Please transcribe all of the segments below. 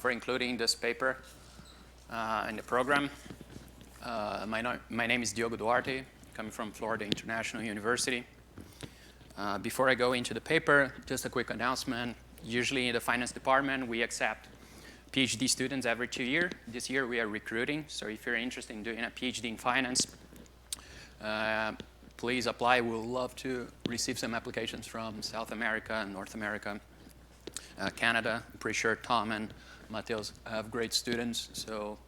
for including this paper in the program. My name is Diogo Duarte, coming from Florida International University. Before I go into the paper, just a quick announcement. Usually in the finance department, we accept PhD students every 2 years. This year we are recruiting, so if you're interested in doing a PhD in finance, please apply. We'll love to receive some applications from South America, North America, Canada. I'm pretty sure Tom and Mateus have great students. So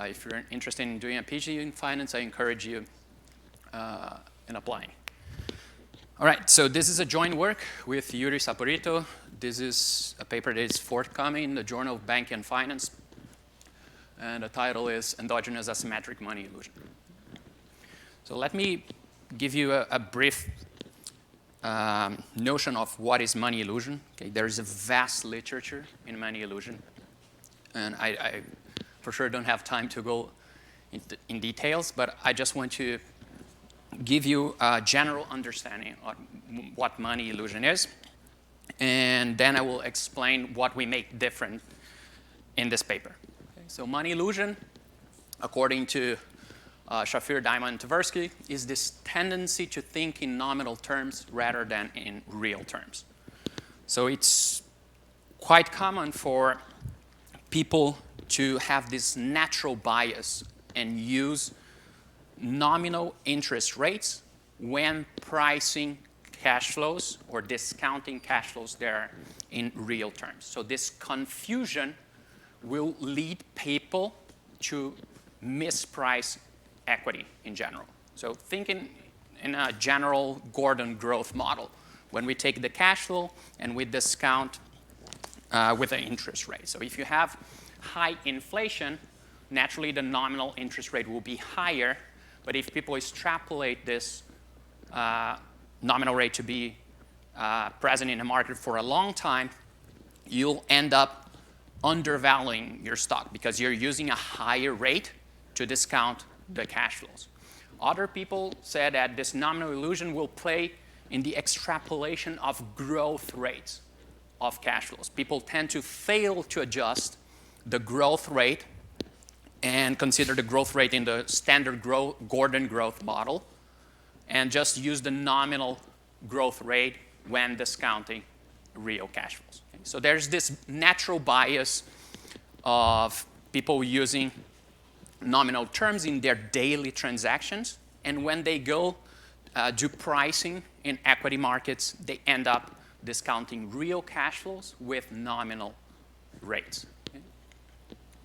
if you're interested in doing a PhD in finance, I encourage you in applying. All right, so this is a joint work with Yuri Saporito. This is a paper that is forthcoming in the Journal of Banking and Finance. And the title is Endogenous Asymmetric Money Illusion. So let me give you a brief notion of what is money illusion. Okay, there is a vast literature in money illusion. And I for sure don't have time to go in details, but I just want to give you a general understanding of what money illusion is. And then I will explain what we make different in this paper. Okay, so money illusion, according to Shafir, Diamond, and Tversky, is this tendency to think in nominal terms rather than in real terms. So it's quite common for people to have this natural bias and use nominal interest rates when pricing cash flows or discounting cash flows there in real terms. So this confusion will lead people to misprice equity in general. So thinking in a general Gordon growth model, when we take the cash flow and we discount with an interest rate. So if you have high inflation, naturally the nominal interest rate will be higher. But if people extrapolate this nominal rate to be present in the market for a long time, you'll end up undervaluing your stock because you're using a higher rate to discount the cash flows. Other people said that this nominal illusion will play in the extrapolation of growth rates of cash flows. People tend to fail to adjust the growth rate and consider the growth rate in the standard Gordon growth model and just use the nominal growth rate when discounting real cash flows. Okay? So there's this natural bias of people using nominal terms in their daily transactions, and when they go do pricing in equity markets, they end up discounting real cash flows with nominal rates. Okay?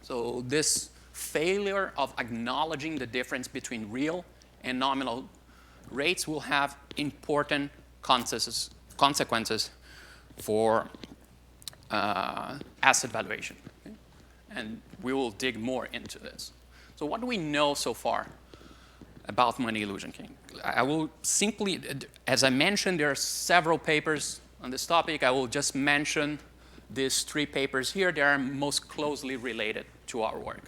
So this failure of acknowledging the difference between real and nominal rates will have important consequences for asset valuation. Okay? And we will dig more into this. So what do we know so far about money illusion? Okay? I will simply, as I mentioned, there are several papers on this topic. I will just mention these 3 papers here. They are most closely related to our work.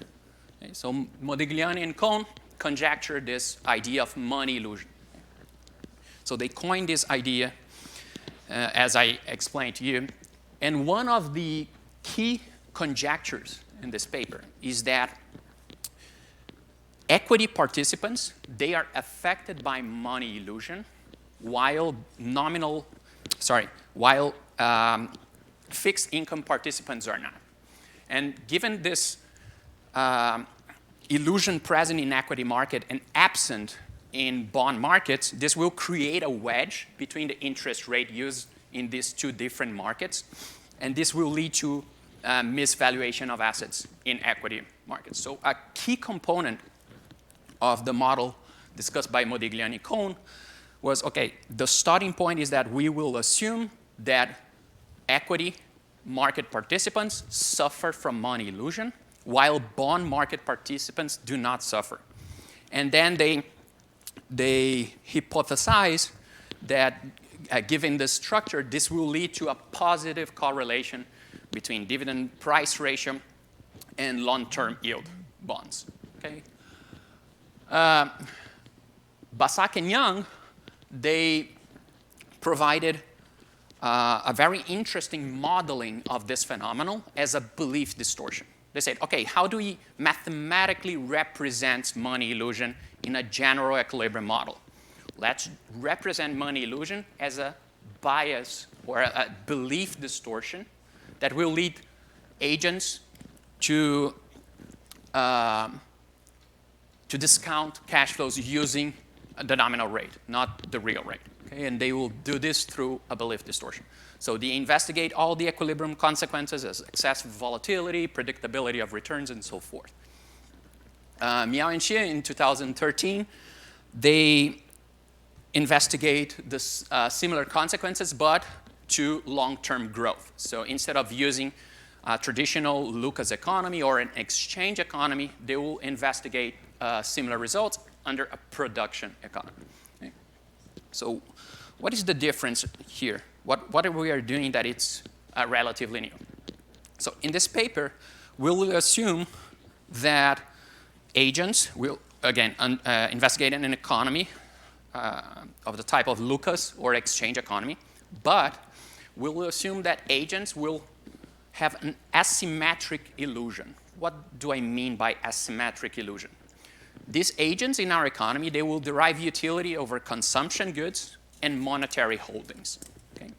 Okay? So Modigliani and Cohn conjectured this idea of money illusion. So they coined this idea, as I explained to you. And one of the key conjectures in this paper is that equity participants, they are affected by money illusion, while fixed income participants are not. And given this illusion present in equity market and absent in bond markets, this will create a wedge between the interest rate used in these 2 different markets, and this will lead to misvaluation of assets in equity markets. So a key component of the model discussed by Modigliani Cohn was, okay, the starting point is that we will assume that equity market participants suffer from money illusion, while bond market participants do not suffer. And then they hypothesize that given this structure, this will lead to a positive correlation between dividend price ratio and long-term yield bonds. Okay? Basak and Young, they provided a very interesting modeling of this phenomenon as a belief distortion. They said, okay, how do we mathematically represent money illusion in a general equilibrium model? Let's represent money illusion as a bias or a belief distortion that will lead agents to discount cash flows using the nominal rate, not the real rate. Okay? And they will do this through a belief distortion. So they investigate all the equilibrium consequences as excessive volatility, predictability of returns, and so forth. Miao and Xie in 2013, they investigate this, similar consequences, but to long-term growth. So instead of using a traditional Lucas economy or an exchange economy, they will investigate similar results under a production economy. Okay? So what is the difference here? What are we doing that it's relatively new? So in this paper, we'll assume that agents will, again, investigate an economy of the type of Lucas or exchange economy, but we'll assume that agents will have an asymmetric illusion. What do I mean by asymmetric illusion? These agents in our economy, they will derive utility over consumption goods and monetary holdings. Okay?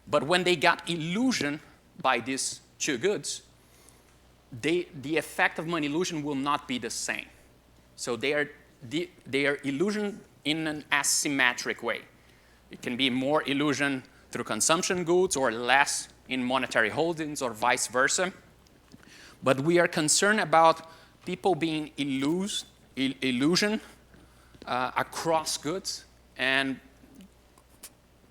But when they got illusion by these two goods, the effect of money illusion will not be the same. So they are illusion in an asymmetric way. It can be more illusion through consumption goods or less in monetary holdings or vice versa. But we are concerned about people being illusion across goods and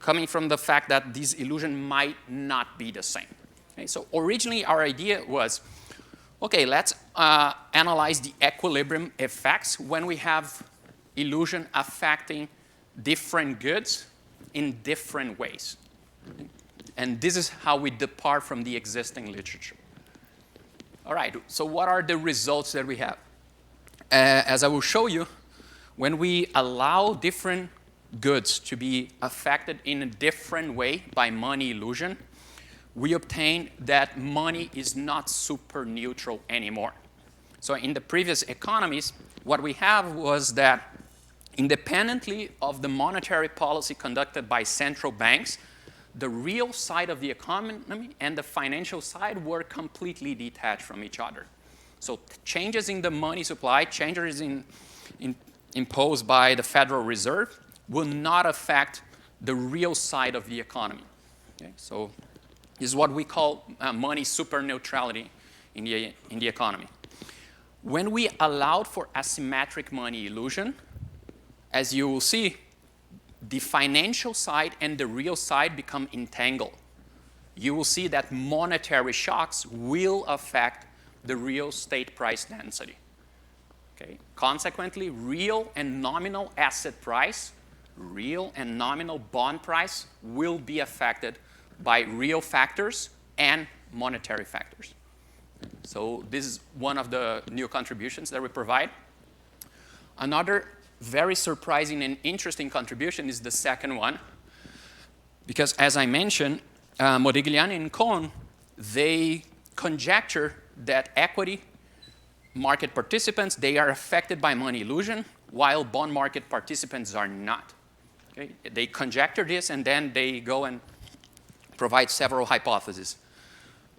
coming from the fact that this illusion might not be the same. Okay, so originally our idea was, okay, let's analyze the equilibrium effects when we have illusion affecting different goods in different ways. And this is how we depart from the existing literature. All right, so what are the results that we have? As I will show you, when we allow different goods to be affected in a different way by money illusion, we obtain that money is not super neutral anymore. So in the previous economies, what we have was that independently of the monetary policy conducted by central banks, the real side of the economy and the financial side were completely detached from each other. So changes in the money supply, changes imposed by the Federal Reserve will not affect the real side of the economy. Okay? So this is what we call money super neutrality in the economy. When we allowed for asymmetric money illusion, as you will see, the financial side and the real side become entangled. You will see that monetary shocks will affect the real state price density. Okay? Consequently, real and nominal asset price, real and nominal bond price will be affected by real factors and monetary factors. So this is one of the new contributions that we provide. Another very surprising and interesting contribution is the second one, because as I mentioned, Modigliani and Cohn, they conjecture that equity market participants, they are affected by money illusion, while bond market participants are not. Okay? They conjecture this, and then they go and provide several hypotheses.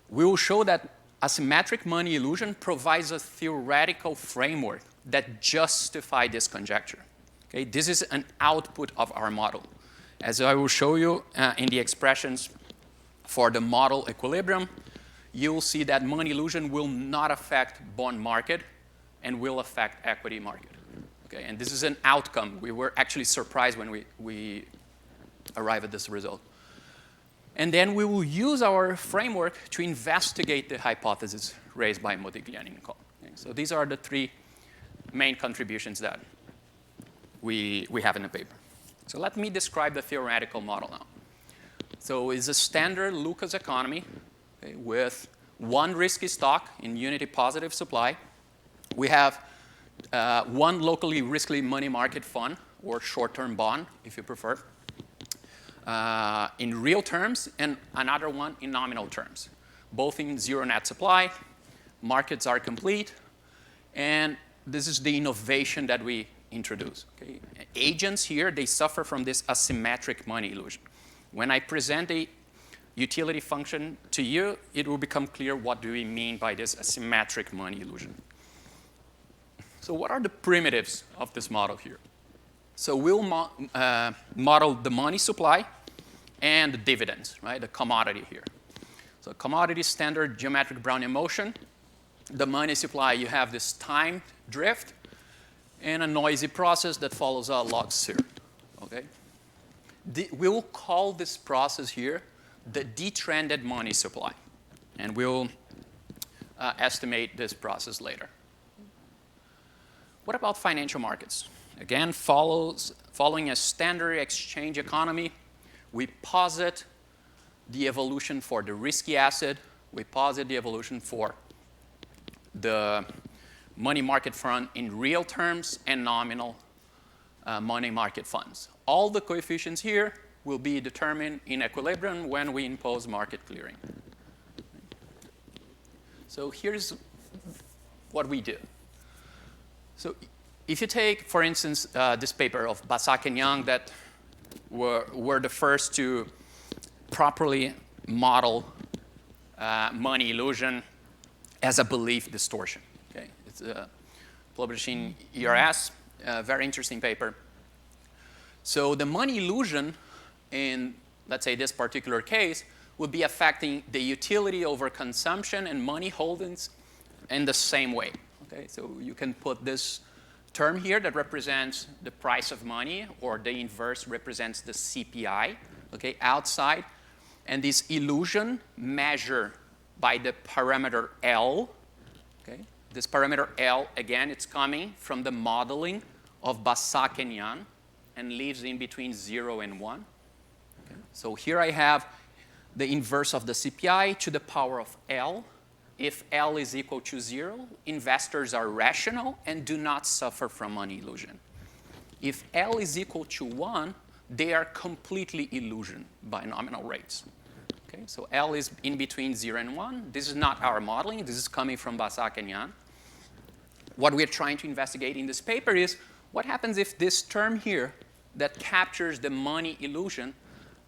We will show that asymmetric money illusion provides a theoretical framework that justify this conjecture. Okay? This is an output of our model. As I will show you in the expressions for the model equilibrium, you will see that money illusion will not affect bond market and will affect equity market. Okay? And this is an outcome. We were actually surprised when we arrived at this result. And then we will use our framework to investigate the hypothesis raised by Modigliani and Cohn. Okay? So these are the three main contributions that we have in the paper. So let me describe the theoretical model now. So it's a standard Lucas economy, okay, with one risky stock in unity positive supply. We have one locally risky money market fund, or short-term bond, if you prefer. in real terms and another one in nominal terms, both in zero net supply. Markets are complete. And this is the innovation that we introduce. Okay? Agents here, they suffer from this asymmetric money illusion. When I present a utility function to you, it will become clear what do we mean by this asymmetric money illusion. So what are the primitives of this model here? So we'll model the money supply and the dividends, right? The commodity here. So commodity standard geometric Brownian motion. The money supply, you have this time drift and a noisy process that follows a log series. Okay? We'll call this process here the detrended money supply. And we'll estimate this process later. What about financial markets? Again, following a standard exchange economy, we posit the evolution for the risky asset. We posit the evolution for the money market fund in real terms and nominal money market funds. All the coefficients here will be determined in equilibrium when we impose market clearing. So here's what we do. So if you take, for instance, this paper of Basak and Young that were the first to properly model money illusion as a belief distortion. Okay? It's published in ERS, a very interesting paper. So the money illusion in, let's say, this particular case would be affecting the utility over consumption and money holdings in the same way. Okay? So you can put this term here that represents the price of money, or the inverse represents the CPI, okay, outside. And this illusion measured by the parameter L. Okay? This parameter L, again, it's coming from the modeling of Basak and Young and lives in between 0 and 1. Okay? So here I have the inverse of the CPI to the power of L. If L is equal to 0, investors are rational and do not suffer from money illusion. If L is equal to 1, they are completely illusioned by nominal rates. Okay, so L is in between 0 and 1. This is not our modeling. This is coming from Basak and Young. What we're trying to investigate in this paper is what happens if this term here that captures the money illusion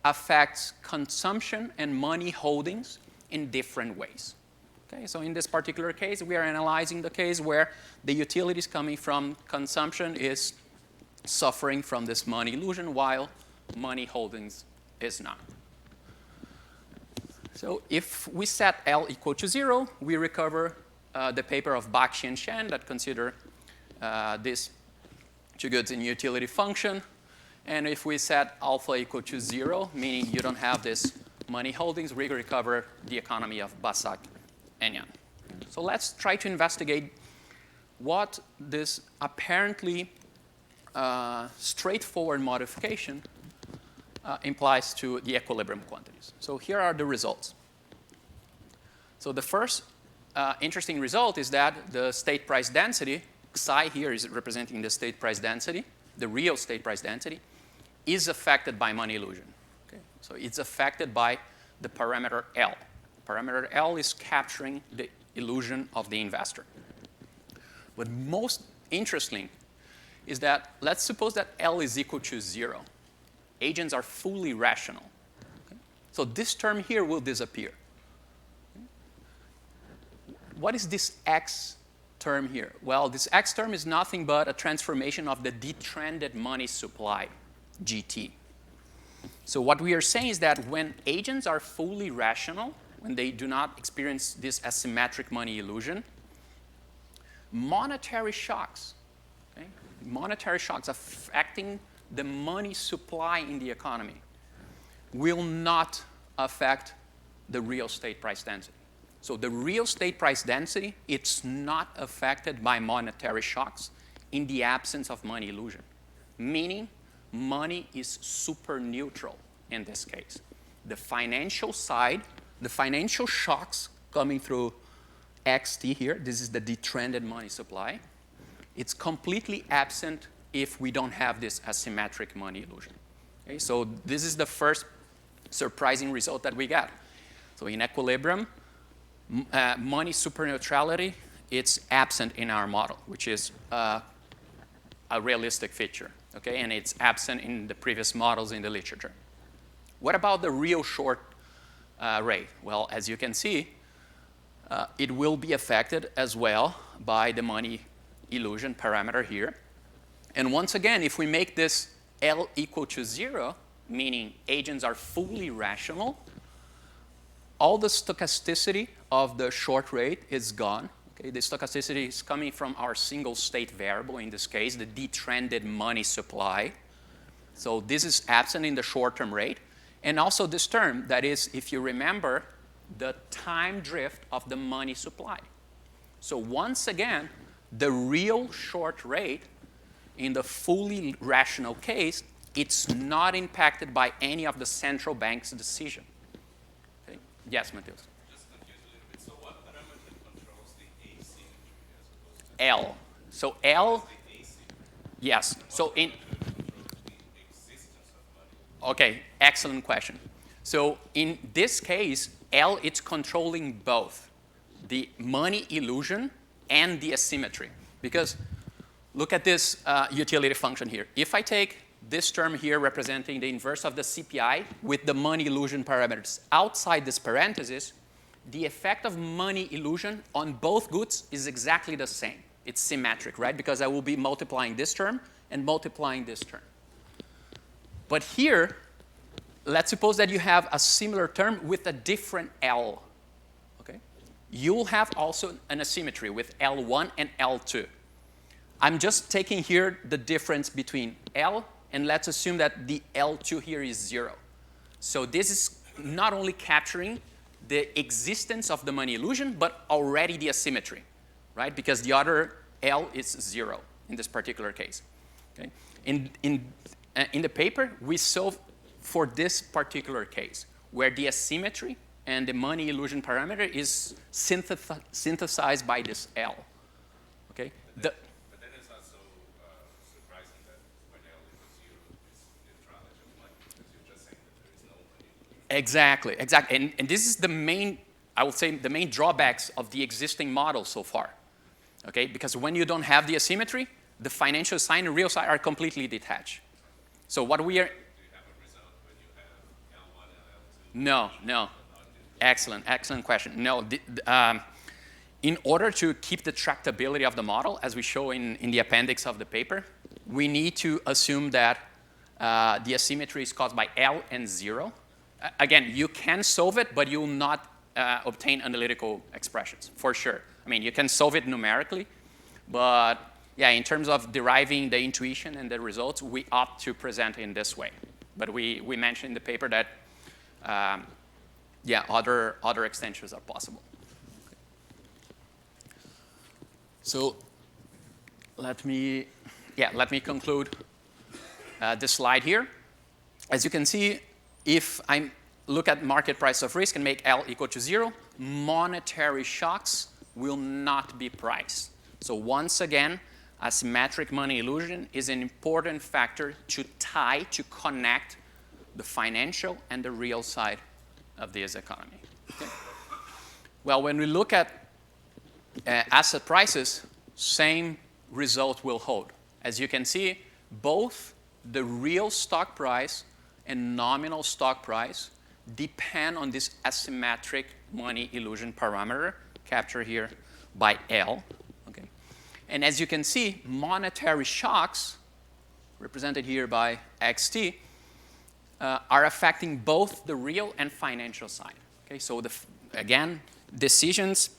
affects consumption and money holdings in different ways. Okay, so in this particular case, we are analyzing the case where the utilities coming from consumption is suffering from this money illusion while money holdings is not. So if we set L equal to 0, we recover the paper of Bakshi and Shen that consider these two goods in utility function. And if we set alpha equal to 0, meaning you don't have this money holdings, we recover the economy of Basak and Young. So let's try to investigate what this apparently straightforward modification implies to the equilibrium quantities. So here are the results. So the first interesting result is that the state price density, psi here is representing the state price density, the real state price density, is affected by money illusion. Okay? So it's affected by the parameter L. Parameter L is capturing the illusion of the investor. But most interesting is that let's suppose that L is equal to 0. Agents are fully rational. Okay? So this term here will disappear. Okay? What is this X term here? Well, this X term is nothing but a transformation of the detrended money supply, GT. So what we are saying is that when agents are fully rational, when they do not experience this asymmetric money illusion, monetary shocks, okay? Monetary shocks affecting the money supply in the economy will not affect the real state price density. So the real state price density, it's not affected by monetary shocks in the absence of money illusion, meaning money is super neutral in this case. The financial side, the financial shocks coming through XT here, this is the detrended money supply, it's completely absent if we don't have this asymmetric money illusion. Okay, so this is the first surprising result that we got. So in equilibrium, money superneutrality, it's absent in our model, which is a realistic feature, okay? And it's absent in the previous models in the literature. What about the real short rate? Well, as you can see, it will be affected as well by the money illusion parameter here. And once again, if we make this L equal to 0, meaning agents are fully rational, all the stochasticity of the short rate is gone. Okay, the stochasticity is coming from our single state variable, in this case, the detrended money supply. So this is absent in the short-term rate. And also this term, that is, if you remember, the time drift of the money supply. So once again, the real short rate in the fully rational case, it's not impacted by any of the central bank's decision. Okay? Yes, Matheus? So what parameter controls the asymmetry as opposed to L. So L, yes. So in, the existence of money? okay, excellent question. So in this case, L, it's controlling both the money illusion and the asymmetry. Because look at this utility function here. If I take this term here representing the inverse of the CPI with the money illusion parameters outside this parenthesis, the effect of money illusion on both goods is exactly the same. It's symmetric, right? Because I will be multiplying this term and multiplying this term. But here, let's suppose that you have a similar term with a different L. Okay? You'll have also an asymmetry with L1 and L2. I'm just taking here the difference between L, and let's assume that the L2 here is 0. So this is not only capturing the existence of the money illusion, but already the asymmetry, right? Because the other L is 0 in this particular case. Okay? In the paper, we solve for this particular case, where the asymmetry and the money illusion parameter is synthesized by this L. Okay? But then it's not so surprising that when L equals 0, it's neutrality of money, because you're just saying that there is no money illusion. Exactly, exactly. And this is the main, I would say, the main drawbacks of the existing model so far. Okay? Because when you don't have the asymmetry, the financial sign and real side are completely detached. So what we are... Do you have a result when you have L1 and L2? No. Excellent question. No, in order to keep the tractability of the model, as we show in the appendix of the paper, we need to assume that the asymmetry is caused by L and 0. Again, you can solve it, but you will not obtain analytical expressions, for sure. I mean, you can solve it numerically, but yeah, in terms of deriving the intuition and the results, we opt to present in this way. But we mentioned in the paper that yeah, other extensions are possible. Okay. So let me conclude this slide here. As you can see, if I look at market price of risk and make L equal to 0, monetary shocks will not be priced. So once again, asymmetric money illusion is an important factor to connect the financial and the real side of this economy. Okay? Well, when we look at asset prices, same result will hold. As you can see, both the real stock price and nominal stock price depend on this asymmetric money illusion parameter captured here by L. Okay? And as you can see, monetary shocks, represented here by XT, are affecting both the real and financial side. Okay? So again, decisions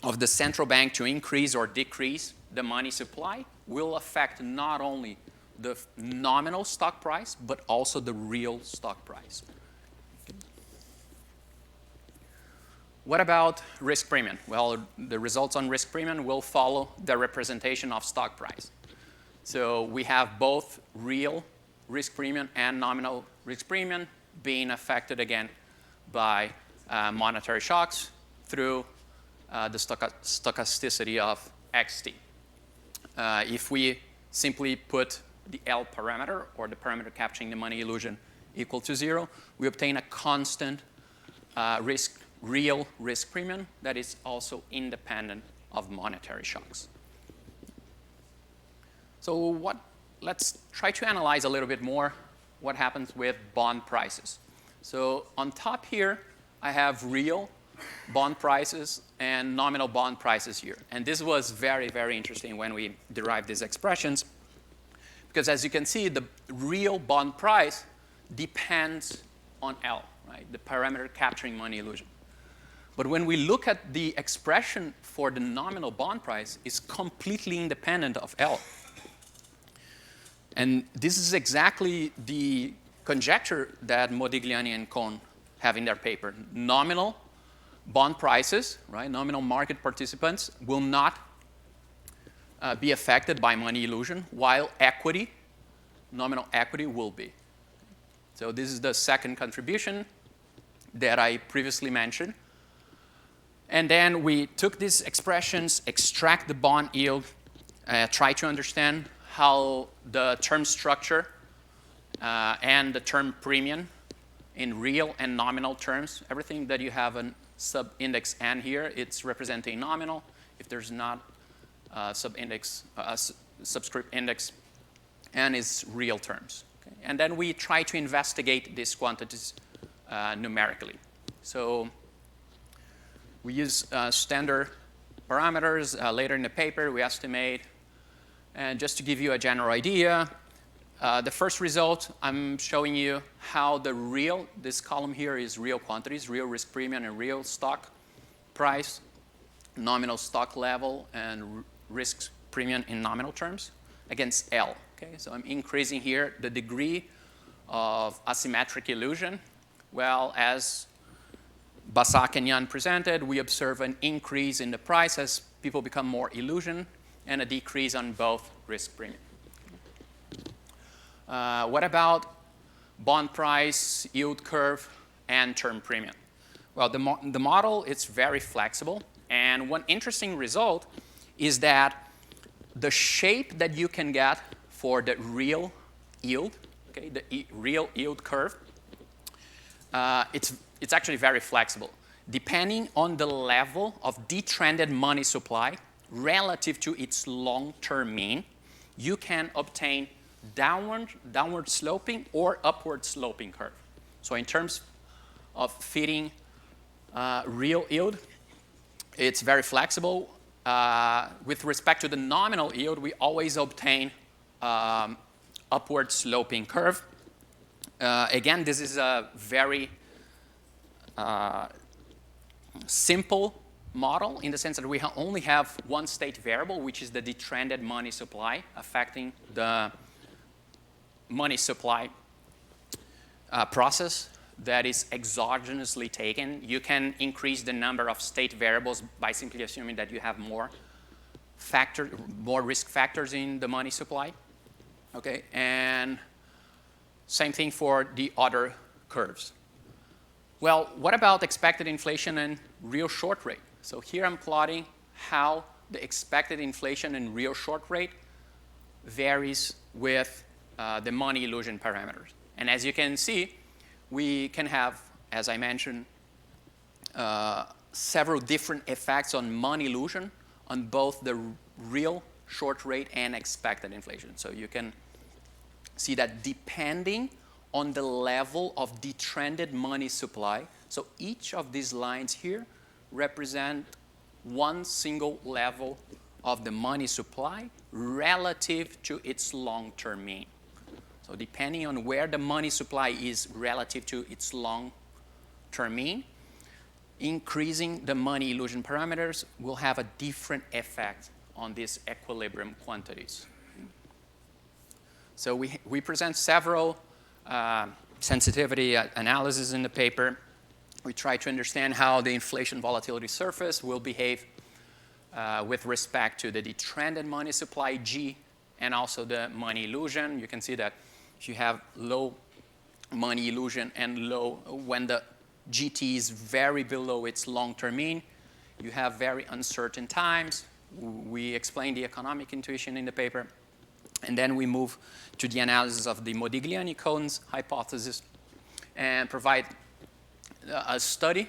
of the central bank to increase or decrease the money supply will affect not only the nominal stock price, but also the real stock price. Okay. What about risk premium? Well, the results on risk premium will follow the representation of stock price. So we have both real risk premium and nominal risk premium being affected again by monetary shocks through the stochasticity of XT. If we simply put the L parameter, or the parameter capturing the money illusion, equal to 0, we obtain a constant real risk premium that is also independent of monetary shocks. So let's try to analyze a little bit more what happens with bond prices. So on top here, I have real bond prices and nominal bond prices here. And this was very, very interesting when we derived these expressions, because as you can see, the real bond price depends on L, right? The parameter capturing money illusion. But when we look at the expression for the nominal bond price, it's completely independent of L. And this is exactly the conjecture that Modigliani and Cohn have in their paper. Nominal bond prices, right, nominal market participants, will not be affected by money illusion, while equity, nominal equity, will be. So this is the second contribution that I previously mentioned. And then we took these expressions, extract the bond yield, try to understand how the term structure and the term premium in real and nominal terms, everything that you have a sub-index n here, it's representing nominal. If there's not a subscript index, n is real terms. Okay? And then we try to investigate these quantities numerically. So we use standard parameters. Later in the paper, we estimate. And just to give you a general idea, the first result, I'm showing you how the real, this column here is real quantities, real risk premium and real stock price, nominal stock level, and risk premium in nominal terms against L. Okay? So I'm increasing here the degree of asymmetric illusion. Well, as Basak and Yan presented, we observe an increase in the price as people become more illusion, and a decrease on both risk premium. What about bond price, yield curve, and term premium? Well, the model is very flexible. And one interesting result is that the shape that you can get for the real yield, okay, the real yield curve, it's actually very flexible. Depending on the level of detrended money supply relative to its long-term mean, you can obtain downward sloping or upward sloping curve. So in terms of fitting real yield, it's very flexible. With respect to the nominal yield, we always obtain upward sloping curve. Again, this is a very simple model in the sense that we only have one state variable, which is the detrended money supply affecting the money supply process that is exogenously taken. You can increase the number of state variables by simply assuming that you have more risk factors in the money supply. Okay, and same thing for the other curves. Well, what about expected inflation and real short rate? So here I'm plotting how the expected inflation and real short rate varies with the money illusion parameters. And as you can see, we can have, as I mentioned, several different effects on money illusion on both the real short rate and expected inflation. So you can see that depending on the level of detrended money supply, so each of these lines here represent one single level of the money supply relative to its long-term mean. So depending on where the money supply is relative to its long-term mean, increasing the money illusion parameters will have a different effect on these equilibrium quantities. So we present several sensitivity analysis in the paper. We try to understand how the inflation volatility surface will behave with respect to the detrended money supply G and also the money illusion. You can see that if you have low money illusion and low, when the GT is very below its long-term mean, you have very uncertain times. We explain the economic intuition in the paper. And then we move to the analysis of the Modigliani-Cohen's hypothesis and provide a study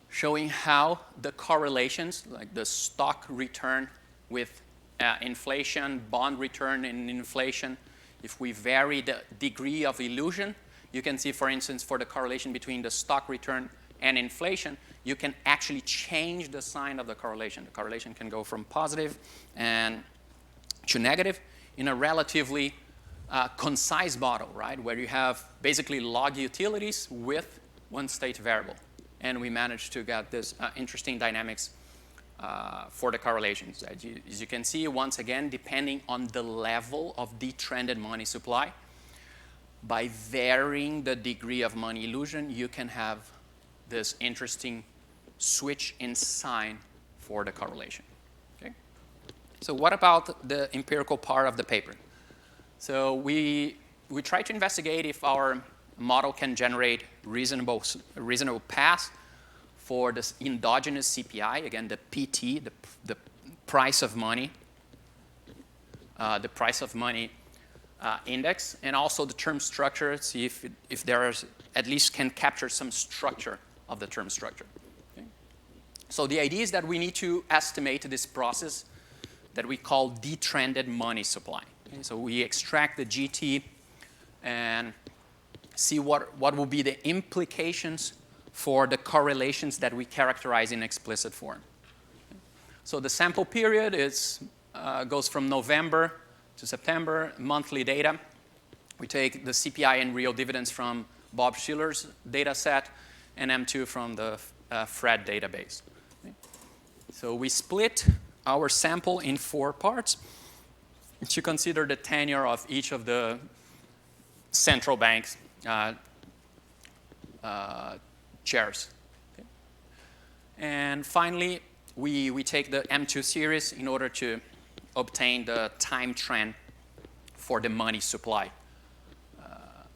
showing how the correlations, like the stock return with inflation, bond return in inflation, if we vary the degree of illusion, you can see, for instance, for the correlation between the stock return and inflation, you can actually change the sign of the correlation. The correlation can go from positive and to negative in a relatively concise model, right, where you have basically log utilities with one state variable. And we managed to get this interesting dynamics for the correlations. As you can see, once again, depending on the level of detrended money supply, by varying the degree of money illusion, you can have this interesting switch in sign for the correlation. Okay? So what about the empirical part of the paper? So we try to investigate if our model can generate reasonable paths for this endogenous CPI, again, the PT, the price of money, index, and also the term structure, see if there is, at least can capture some structure of the term structure. Okay? So the idea is that we need to estimate this process that we call detrended money supply. Okay? So we extract the GT and see what will be the implications for the correlations that we characterize in explicit form. Okay? So the sample period goes from November to September, monthly data. We take the CPI and real dividends from Bob Schiller's data set and M2 from the Fred database. Okay? So we split our sample in 4 parts to consider the tenure of each of the central banks' chairs. Okay? And finally, we take the M2 series in order to obtain the time trend for the money supply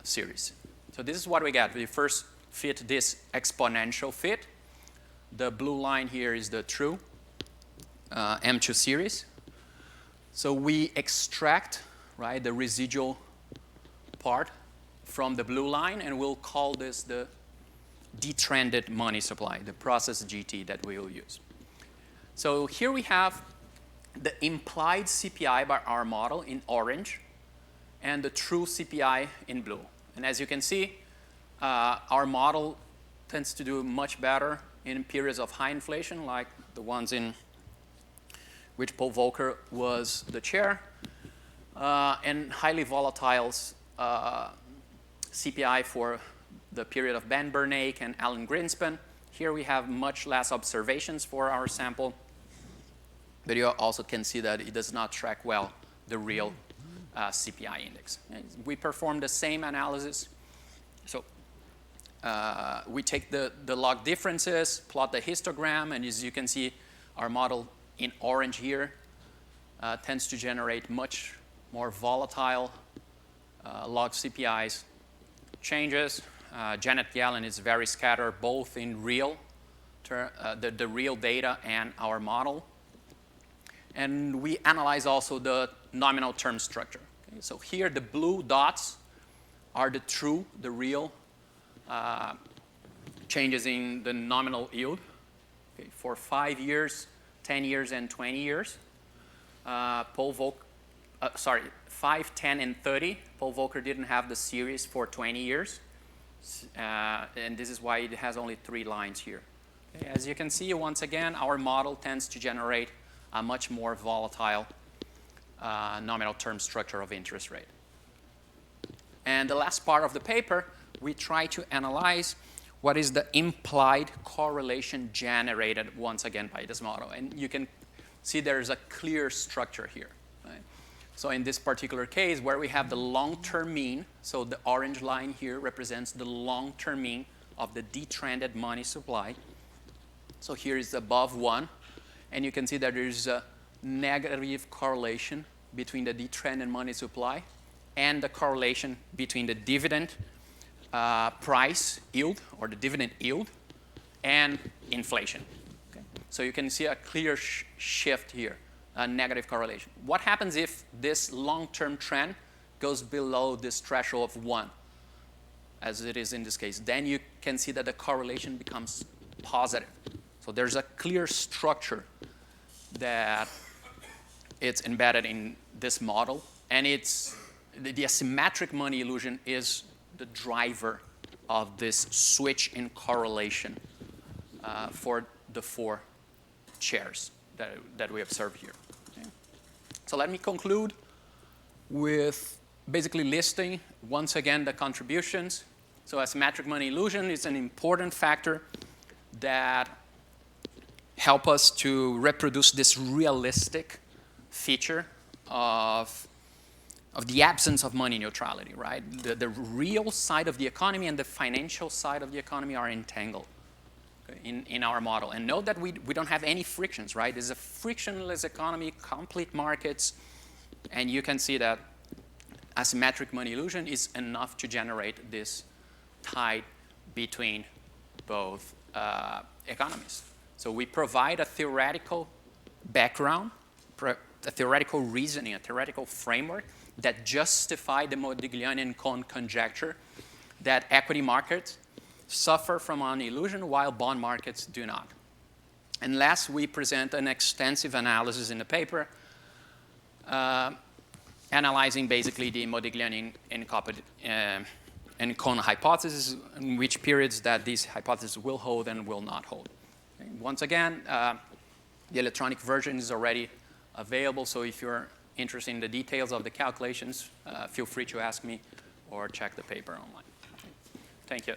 series. So this is what we got. We first fit this exponential fit. The blue line here is the true M2 series. So we extract, right, the residual part from the blue line, and we'll call this the detrended money supply, the process GT that we will use. So here we have the implied CPI by our model in orange and the true CPI in blue. And as you can see, our model tends to do much better in periods of high inflation, like the ones in which Paul Volcker was the chair, and highly volatile CPI for the period of Ben Bernanke and Alan Greenspan. Here we have much less observations for our sample, but you also can see that it does not track well the real CPI index. And we perform the same analysis. So we take the log differences, plot the histogram, and as you can see, our model in orange here tends to generate much more volatile log CPIs changes. Janet Yellen is very scattered both in the real data and our model. And we analyze also the nominal term structure. Okay? So here the blue dots are the real changes in the nominal yield, okay, for 5 years, 10 years, and 20 years. 5, 10, and 30. Paul Volcker didn't have the series for 20 years. And this is why it has only 3 lines here. Okay, as you can see, once again, our model tends to generate a much more volatile nominal term structure of interest rate. And the last part of the paper, we try to analyze what is the implied correlation generated once again by this model. And you can see there's a clear structure here. Right? So in this particular case, where we have the long-term mean, so the orange line here represents the long-term mean of the detrended money supply. So here is above 1. And you can see that there is a negative correlation between the detrended money supply and the correlation between the dividend price yield, or the dividend yield, and inflation. Okay? So you can see a clear shift here negative correlation. What happens if this long-term trend goes below this threshold of 1, as it is in this case? Then you can see that the correlation becomes positive. So there's a clear structure that it's embedded in this model, and it's the asymmetric money illusion is the driver of this switch in correlation for the 4 chairs that we observe here. Okay. So let me conclude with basically listing once again the contributions. So asymmetric money illusion is an important factor that help us to reproduce this realistic feature of the absence of money neutrality, right? The real side of the economy and the financial side of the economy are entangled in our model. And note that we don't have any frictions, right? It's a frictionless economy, complete markets, and you can see that asymmetric money illusion is enough to generate this tide between both economies. So we provide a theoretical background, a theoretical reasoning, a theoretical framework that justify the Modigliani-Cohn conjecture that equity markets suffer from an illusion while bond markets do not. And last, we present an extensive analysis in the paper analyzing basically the Modigliani and Cohn hypothesis, in which periods that these hypotheses will hold and will not hold. Okay. Once again, the electronic version is already available, so if you're interested in the details of the calculations, feel free to ask me or check the paper online. Okay. Thank you.